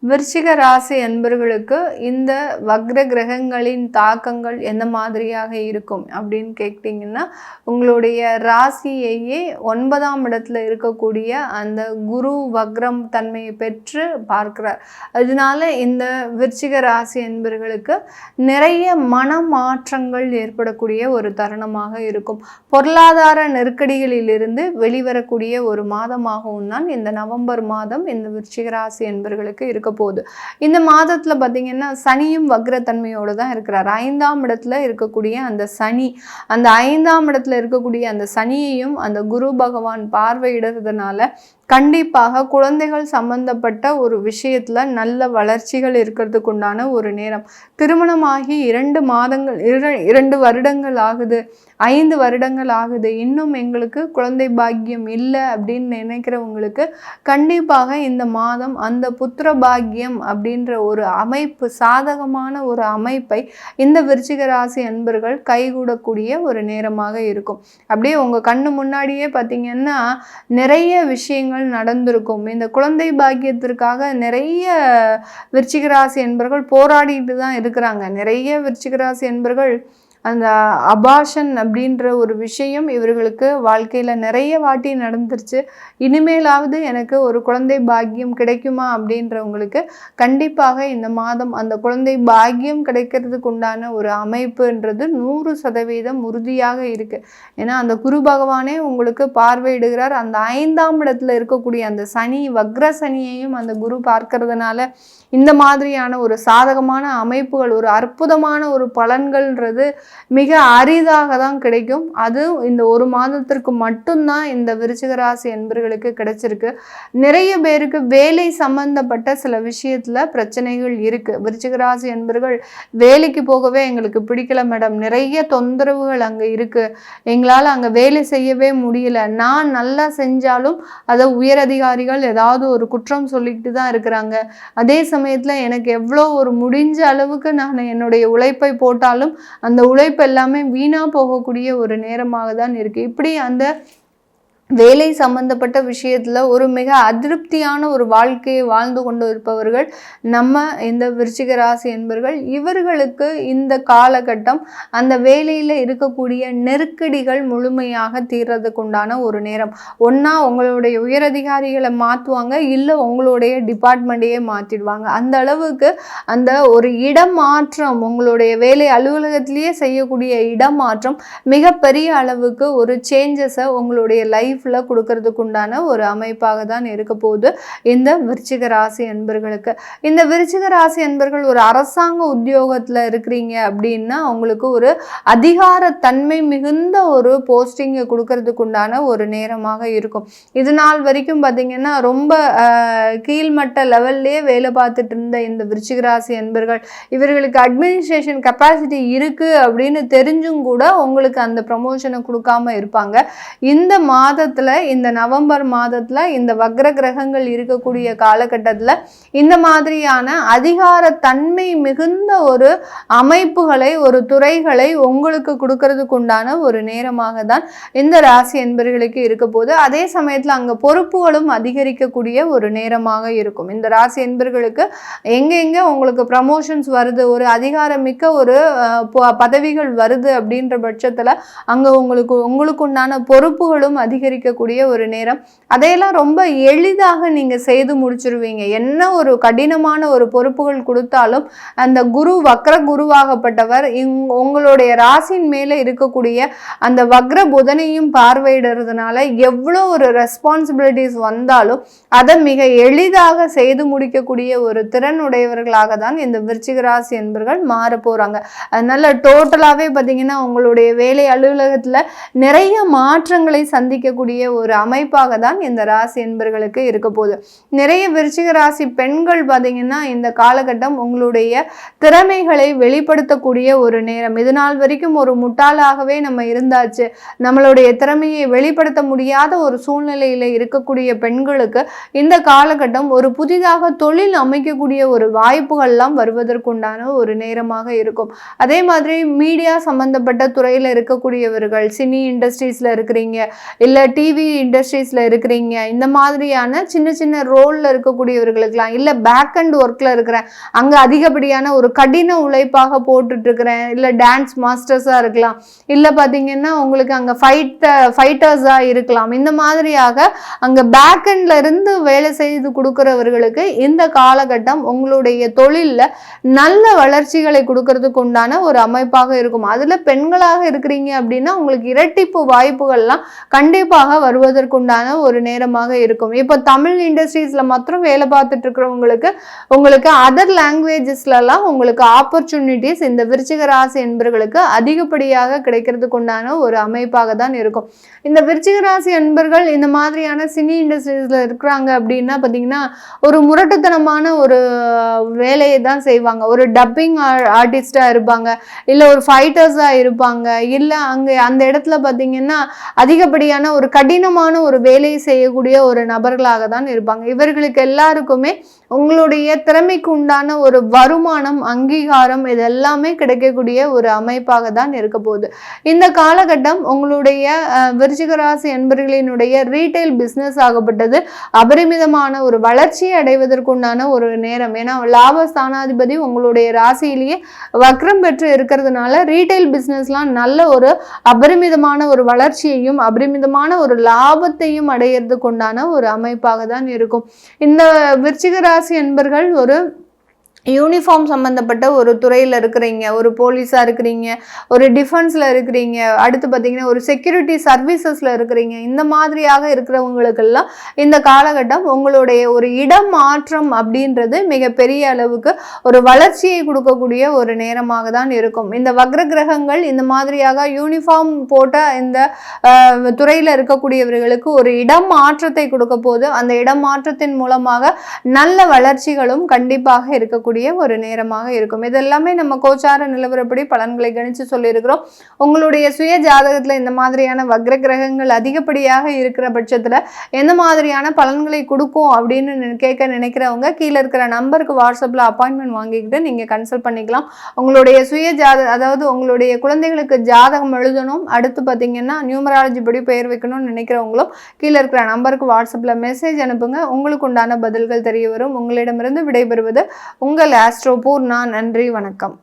விருச்சிக ராசி அன்பர்களுக்கு இந்த வக்ர கிரகங்களின் தாக்கங்கள் எந்த மாதிரியாக இருக்கும் அப்படின்னு கேட்டிங்கன்னா, உங்களுடைய ராசியையே 9ஆம் இடத்துல இருக்கக்கூடிய அந்த குரு வக்ரம் தன்மையை பெற்று பார்க்கிறார். அதனால இந்த விருச்சிக ராசி அன்பர்களுக்கு நிறைய மனமாற்றங்கள் ஏற்படக்கூடிய ஒரு தருணமாக இருக்கும். பொருளாதார நெருக்கடிகளிலிருந்து வெளிவரக்கூடிய ஒரு மாதமாகவும் தான் இந்த நவம்பர் மாதம் இந்த விருச்சிக ராசி அன்பர்களுக்கு இருக்க போகுது. இந்த மாதத்துல பார்த்தீங்கன்னா சனியும் வக்ரத்தன்மையோடு தான் இருக்கிறார். 5ஆம் இடத்துல இருக்கக்கூடிய அந்த சனி, அந்த 5ஆம் இடத்துல இருக்கக்கூடிய அந்த சனியையும் அந்த குரு பகவான் பார்வையிடுறதுனால கண்டிப்பாக குழந்தைகள் சம்பந்தப்பட்ட ஒரு விஷயத்துல நல்ல வளர்ச்சிகள் இருக்கிறதுக்கு உண்டான ஒரு நேரம். திருமணமாகி 2 வருடங்கள் ஆகுது, 5 வருடங்கள் ஆகுது, இன்னும் எங்களுக்கு குழந்தை பாக்கியம் இல்லை அப்படின்னு நினைக்கிறவங்களுக்கு கண்டிப்பாக இந்த மாதம் அந்த புத்திர பாக்கியம் அப்படின்ற ஒரு அமைப்பு, சாதகமான ஒரு அமைப்பை இந்த விருச்சிக ராசி அன்பர்கள் கைகூடக்கூடிய ஒரு நேரமாக இருக்கும். அப்படியே உங்க கண்ணு முன்னாடியே பார்த்தீங்கன்னா நிறைய விஷயங்கள் நடந்திருக்கும். இந்த குழந்தை பாக்கியத்திற்காக நிறைய விருச்சிக ராசி அன்பர்கள் போராடிட்டு தான் இருக்கிறாங்க. நிறைய விருச்சிக ராசி அன்பர்கள் அந்த அபாஷன் அப்படின்ற ஒரு விஷயம் இவர்களுக்கு வாழ்க்கையில் நிறைய வாட்டி நடந்துருச்சு. இனிமேலாவது எனக்கு ஒரு குழந்தை பாக்கியம் கிடைக்குமா அப்படின்றவங்களுக்கு கண்டிப்பாக இந்த மாதம் அந்த குழந்தை பாக்கியம் கிடைக்கிறதுக்கு உண்டான ஒரு அமைப்புன்றது 100% உறுதியாக இருக்கு. ஏன்னா அந்த குரு பகவானே உங்களுக்கு பார்வையிடுகிறார். அந்த 5ஆம் இடத்துல இருக்கக்கூடிய அந்த சனி, வக்ர சனியையும் அந்த குரு பார்க்கறதுனால இந்த மாதிரியான ஒரு சாதகமான அமைப்புகள், ஒரு அற்புதமான ஒரு பலன்கள்ன்றது மிக அரிதாக தான் கிடைக்கும். அது இந்த ஒரு மாதத்திற்கு மட்டும்தான் இந்த விருச்சிக ராசி அன்பர்களுக்கு கிடைச்சிருக்கு. நிறைய பேருக்கு வேலை சம்பந்தப்பட்ட சில விஷயத்துல பிரச்சனைகள் இருக்கு. விருச்சிக ராசி அன்பர்கள் வேலைக்கு போகவே எங்களுக்கு பிடிக்கல மேடம், நிறைய தொந்தரவுகள் அங்க இருக்கு, எங்களால் அங்க வேலை செய்யவே முடியல, நான் நல்லா செஞ்சாலும் அதை உயரதிகாரிகள் ஏதாவது ஒரு குற்றம் சொல்லிக்கிட்டு தான் இருக்கிறாங்க, அதே சமயத்துல எனக்கு எவ்வளோ ஒரு முடிஞ்ச அளவுக்கு நான் என்னுடைய உழைப்பை போட்டாலும் அந்த உழைப்பு எல்லாமே வீணா போகக்கூடிய ஒரு நேரமாக தான் இருக்கு. இப்படி அந்த வேலை சம்பந்தப்பட்ட விஷயத்துல ஒரு மிக அதிருப்தியான ஒரு வாழ்க்கையை வாழ்ந்து கொண்டு இருப்பவர்கள் நம்ம இந்த விருச்சிக ராசி என்பவர்கள். இவர்களுக்கு இந்த காலகட்டம் அந்த வேலையில இருக்கக்கூடிய நெருக்கடிகள் முழுமையாக தீர்றதுக்கு உண்டான ஒரு நேரம். ஒன்னா உங்களுடைய உயரதிகாரிகளை மாற்றுவாங்க, இல்லை உங்களுடைய டிபார்ட்மெண்ட்டையே மாற்றிடுவாங்க. அந்த அளவுக்கு அந்த ஒரு இடமாற்றம், உங்களுடைய வேலை அலுவலகத்திலேயே செய்யக்கூடிய இடமாற்றம் மிகப்பெரிய அளவுக்கு ஒரு சேஞ்சஸை உங்களுடைய லைஃப் கொடுக்கறதுக்கு உண்டான ஒரு அமைப்பாக தான் இருக்க போகுது இந்த விருச்சிக ராசி அன்பர்களுக்கு. இந்த விருச்சிக ராசி அன்பர்கள் ஒரு அரசாங்க உத்தியோகத்துல இருக்கிறீங்க அப்படின்னா உங்களுக்கு ஒரு அதிகார தன்மை மிகுந்த ஒரு போஸ்டிங் கொடுக்கறதுக்கு உண்டான ஒரு நேரமாக இருக்கும். இது நாள் வரைக்கும் பார்த்தீங்கன்னா ரொம்ப கீழ்மட்ட லெவல்லே வேலை பார்த்துட்டு இருந்த இந்த விருச்சிக ராசி அன்பர்கள், இவர்களுக்கு அட்மினிஸ்ட்ரேஷன் கெப்பாசிட்டி இருக்கு அப்படின்னு தெரிஞ்சும் கூட உங்களுக்கு அந்த ப்ரமோஷனை கொடுக்காம இருப்பாங்க. இந்த மாதத்துல, இந்த நவம்பர் மாதத்துல, இந்த வக்ர கிரகங்கள் இருக்கக்கூடிய காலகட்டத்துல இந்த மாதிரியான அதிகார தன்மை மிகுந்த ஒரு அமைப்புகளை, ஒரு துறைகளை உங்களுக்கு கொடுக்கறதுக்கு உண்டான ஒரு நேரமாக தான் இந்த ராசி என்பர்களுக்கு இருக்க போது. அதே சமயத்துல அங்க பொறுப்புகளும் அதிகரிக்கக்கூடிய ஒரு நேரமாக இருக்கும். இந்த ராசி என்பர்களுக்கு எங்க உங்களுக்கு ப்ரமோஷன்ஸ் வருது, ஒரு அதிகாரமிக்க ஒரு பதவிகள் வருது அப்படின்ற பட்சத்துல அங்க உங்களுக்கு உண்டான பொறுப்புகளும் அதிகரிக்கக்கூடிய ஒரு நேரம். அதையெல்லாம் ரொம்ப எளிதாக நீங்க செய்து முடிச்சிருவீங்க. என்ன ஒரு கடினமான ஒரு பொறுப்புகள் கொடுத்தாலும் அந்த குரு, வக்ர குருவாகப்பட்டவர் உங்களுடைய ராசியின் மேல இருக்கக்கூடிய அந்த வக்ர புதனையும் பார்வையிடுறதுனால எவ்வளோ ஒரு ரெஸ்பான்சிபிலிட்டிஸ் வந்தாலும் அதை மிக எளிதாக செய்து முடிக்கக்கூடிய ஒரு திறனுடையவர்களாக தான் இந்த விருச்சிக ராசி என்பவர்கள் மாற போறாங்க. அதனால டோட்டலாவே பார்த்தீங்கன்னா உங்களுடைய வேலை அலுவலகத்துல நிறைய மாற்றங்களை சந்திக்கக்கூடிய ஒரு அமைப்பாக தான் இந்த ராசி என்பர்களுக்கு இருக்க போகுது. நிறைய விருச்சிக ராசி பெண்கள் பார்த்தீங்கன்னா இந்த காலகட்டம் உங்களுடைய திறமைகளை வெளிப்படுத்தக்கூடிய ஒரு நேரம். இது நாள் வரைக்கும் ஒரு முட்டாளாகவே நம்ம இருந்தாச்சு, நம்மளுடைய திறமையை வெளிப்படுத்த முடியாத ஒரு சூழ்நிலையில இருக்கக்கூடிய பெண்களுக்கு இந்த காலகட்டம் ஒரு புதிதாக தொழில் அமைக்கக்கூடிய ஒரு வாய்ப்புகள்லாம் வருவதற்குண்டான ஒரு நேரமாக இருக்கும். அதே மாதிரி மீடியா சம்பந்தப்பட்ட துறையில இருக்கக்கூடியவர்கள், சினி இண்டஸ்ட்ரீஸ்ல இருக்கிறீங்க, இல்லை டிவி இண்டஸ்ட்ரீஸில் இருக்கிறீங்க, இந்த மாதிரியான சின்ன சின்ன ரோலில் இருக்கக்கூடியவர்களுக்கெல்லாம், இல்லை பேக் அண்ட் ஒர்க்கில் இருக்கிறேன், அங்கே அதிகப்படியான ஒரு கடின உழைப்பாக போட்டுட்ருக்கிறேன், இல்லை டான்ஸ் மாஸ்டர்ஸாக இருக்கலாம், இல்லை பார்த்தீங்கன்னா உங்களுக்கு அங்கே ஃபைட்டர்ஸாக இருக்கலாம், இந்த மாதிரியாக அங்கே பேக் அண்ட்ல இருந்து வேலை செய்து கொடுக்குறவர்களுக்கு இந்த காலகட்டம் உங்களுடைய தொழிலில் நல்ல வளர்ச்சிகளை கொடுக்கறதுக்கு உண்டான ஒரு அமைப்பாக இருக்கும். அதில் பெண்களாக இருக்கிறீங்க அப்படின்னா உங்களுக்கு இரட்டிப்பு வாய்ப்புகள்லாம் கண்டிப்பாக வருவதற்குண்டான ஒரு நேரமாக இருக்கும். இப்போ தமிழ் இண்டஸ்ட்ரீஸ்ல மாத்திரம் வேலை பார்த்துட்டு இருக்கிறவங்களுக்கு உங்களுக்கு அதர் லாங்குவேஜஸ்லாம் உங்களுக்கு ஆப்பர்ச்சுனிட்டிஸ் இந்த விருச்சிக ராசி என்பர்களுக்கு அதிகப்படியாக கிடைக்கிறதுக்கு உண்டான ஒரு அமைப்பாக தான் இருக்கும். இந்த விருச்சிக ராசி என்பர்கள் இந்த மாதிரியான சினி இண்டஸ்ட்ரீஸ்ல இருக்கிறாங்க அப்படின்னா பார்த்தீங்கன்னா ஒரு முரட்டுத்தனமான ஒரு வேலையை தான் செய்வாங்க. ஒரு டப்பிங் ஆர்டிஸ்டா இருப்பாங்க, இல்லை ஒரு ஃபைட்டர்ஸாக இருப்பாங்க, இல்லை அங்கே அந்த இடத்துல பார்த்தீங்கன்னா அதிகப்படியான ஒரு கடினமான ஒரு வேலையை செய்யக்கூடிய ஒரு நபர்களாக தான் இருப்பாங்க. இவர்களுக்கு எல்லாருக்குமே உங்களுடைய திறமைக்கு உண்டான ஒரு வருமானம், அங்கீகாரம் இதெல்லாமே கிடைக்கக்கூடிய ஒரு அமைப்பாக தான் இருக்க போகுது. இந்த காலகட்டம் உங்களுடைய விருச்சிக ராசி என்பர்களினுடைய ரீட்டைல் பிஸ்னஸ் ஆகப்பட்டது அபரிமிதமான ஒரு வளர்ச்சியை அடைவதற்குண்டான ஒரு நேரம். ஏன்னா லாபஸ்தானாதிபதி உங்களுடைய ராசியிலேயே வக்ரம் பெற்று இருக்கிறதுனால ரீட்டைல் பிஸ்னஸ்லாம் நல்ல ஒரு அபரிமிதமான ஒரு வளர்ச்சியையும் அபரிமிதமான ஒரு லாபத்தையும் அடையிறதுக்கு உண்டான ஒரு அமைப்பாக தான் இருக்கும். இந்த விருச்சிக ராசி என்பர்கள் ஒரு யூனிஃபார்ம் சம்மந்தப்பட்ட ஒரு துறையில் இருக்கிறீங்க, ஒரு போலீஸாக இருக்கிறீங்க, ஒரு டிஃபென்ஸில் இருக்கிறீங்க, அடுத்து பார்த்தீங்கன்னா ஒரு செக்யூரிட்டி சர்வீசஸில் இருக்கிறீங்க, இந்த மாதிரியாக இருக்கிறவங்களுக்கெல்லாம் இந்த காலகட்டம் உங்களுடைய ஒரு இடம் மாற்றம் அப்படின்றது மிகப்பெரிய அளவுக்கு ஒரு வளர்ச்சியை கொடுக்கக்கூடிய ஒரு நேரமாக தான் இருக்கும். இந்த வக்ர கிரகங்கள் இந்த மாதிரியாக யூனிஃபார்ம் போட்ட இந்த துறையில் இருக்கக்கூடியவர்களுக்கு ஒரு இடம் மாற்றத்தை கொடுக்க போது அந்த இடம் மாற்றத்தின் மூலமாக நல்ல வளர்ச்சிகளும் கண்டிப்பாக இருக்கக்கூடிய ஒரு நேரமாக இருக்கும். இதெல்லாமே நம்ம கோச்சார நிலவரப்படி பலன்களை கணிச்சு சொல்லியிருக்கிறோம். உங்களுடைய சுய ஜாதகத்துல இந்த மாதிரியான வக்ர கிரகங்கள் அதிகப்படியாக இருக்கிற பட்சத்துல எந்த மாதிரியான பலன்களை கொடுக்கும் அப்படின்னு கேட்க நினைக்கிறவங்க கீழே இருக்கிற நம்பருக்கு வாட்ஸ்அப்ல அப்பாயின்மெண்ட் வாங்கிக்கிட்டு நீங்க கன்சல்ட் பண்ணிக்கலாம். உங்களுடைய சுய அதாவது உங்களுடைய குழந்தைகளுக்கு ஜாதகம் எழுதணும், அடுத்து பார்த்தீங்கன்னா நியூமராலஜி படி பெயர் வைக்கணும்னு நினைக்கிறவங்களும் கீழே இருக்கிற நம்பருக்கு வாட்ஸ்அப்ல மெசேஜ் அனுப்புங்க. உங்களுக்கு உண்டான பதில்கள் தெரிய வரும். உங்களிடமிருந்து விடைபெறுவது உங்கள் ஆஸ்ட்ரோ பூர்ணா. நன்றி, வணக்கம்.